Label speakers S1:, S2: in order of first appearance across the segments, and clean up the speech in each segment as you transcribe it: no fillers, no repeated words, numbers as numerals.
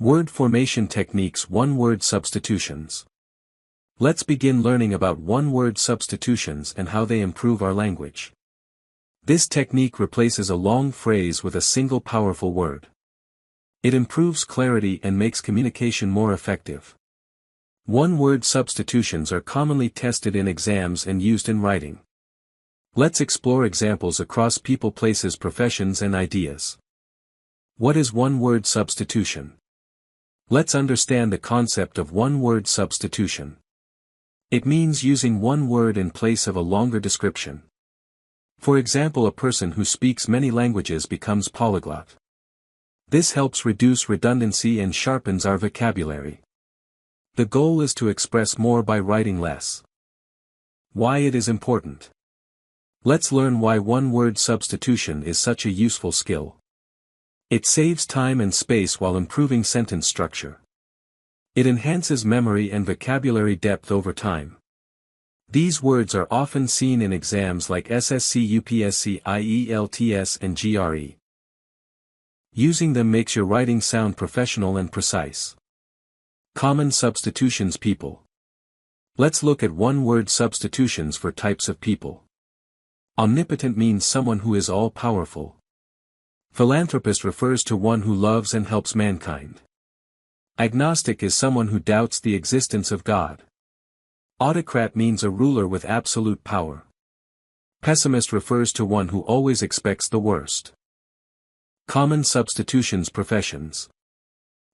S1: Word formation techniques. One-word substitutions. Let's begin learning about one-word substitutions and how they improve our language. This technique replaces a long phrase with a single powerful word. It improves clarity and makes communication more effective. One-word substitutions are commonly tested in exams and used in writing. Let's explore examples across people, places, professions, and ideas. What is one-word substitution? Let's understand the concept of one-word substitution. It means using one word in place of a longer description. For example, a person who speaks many languages becomes polyglot. This helps reduce redundancy and sharpens our vocabulary. The goal is to express more by writing less. Why it is important. Let's learn why one-word substitution is such a useful skill. It saves time and space while improving sentence structure. It enhances memory and vocabulary depth over time. These words are often seen in exams like SSC, UPSC, IELTS, and GRE. Using them makes your writing sound professional and precise. Common substitutions. People. Let's look at one-word substitutions for types of people. Omnipotent means someone who is all-powerful. Philanthropist refers to one who loves and helps mankind. Agnostic is someone who doubts the existence of God. Autocrat means a ruler with absolute power. Pessimist refers to one who always expects the worst. Common substitutions. Professions.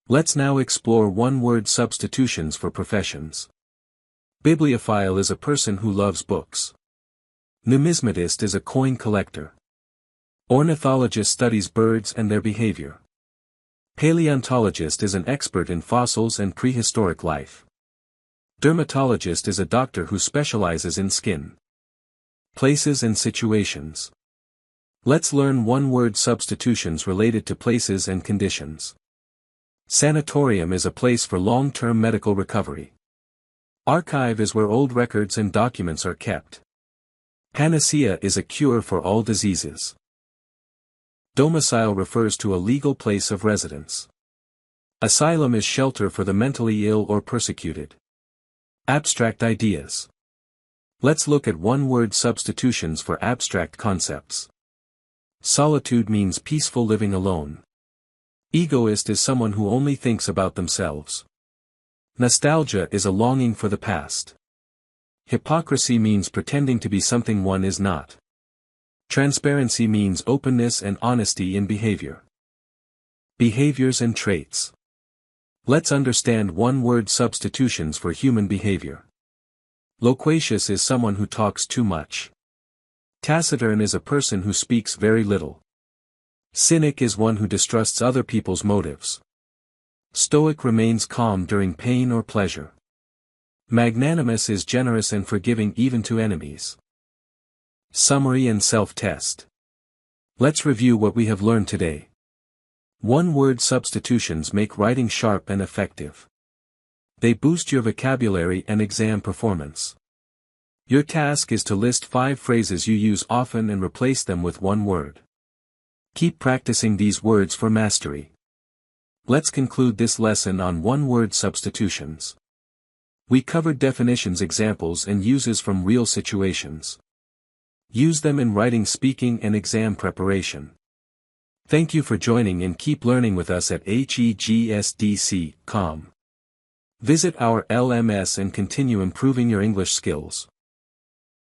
S1: Let's now explore one-word substitutions for professions. Bibliophile is a person who loves books. Numismatist is a coin collector. Ornithologist studies birds and their behavior. Paleontologist is an expert in fossils and prehistoric life. Dermatologist is a doctor who specializes in skin. Places and situations. Let's learn one-word substitutions related to places and conditions. Sanatorium is a place for long-term medical recovery. Archive is where old records and documents are kept. Panacea is a cure for all diseases. Domicile refers to a legal place of residence. Asylum is shelter for the mentally ill or persecuted. Abstract ideas. Let's look at one-word substitutions for abstract concepts. Solitude means peaceful living alone. Egoist is someone who only thinks about themselves. Nostalgia is a longing for the past. Hypocrisy means pretending to be something one is not. Transparency means openness and honesty in behavior. Behaviors and traits. Let's understand one-word substitutions for human behavior. Loquacious is someone who talks too much. Taciturn is a person who speaks very little. Cynic is one who distrusts other people's motives. Stoic remains calm during pain or pleasure. Magnanimous is generous and forgiving even to enemies. Summary and self-test. Let's review what we have learned today. One-word substitutions make writing sharp and effective. They boost your vocabulary and exam performance. Your task is to list 5 phrases you use often and replace them with one word. Keep practicing these words for mastery. Let's conclude this lesson on one-word substitutions. We covered definitions, examples, and uses from real situations. Use them in writing, speaking, and exam preparation. Thank you for joining and keep learning with us at hegsdc.com. Visit our LMS and continue improving your English skills.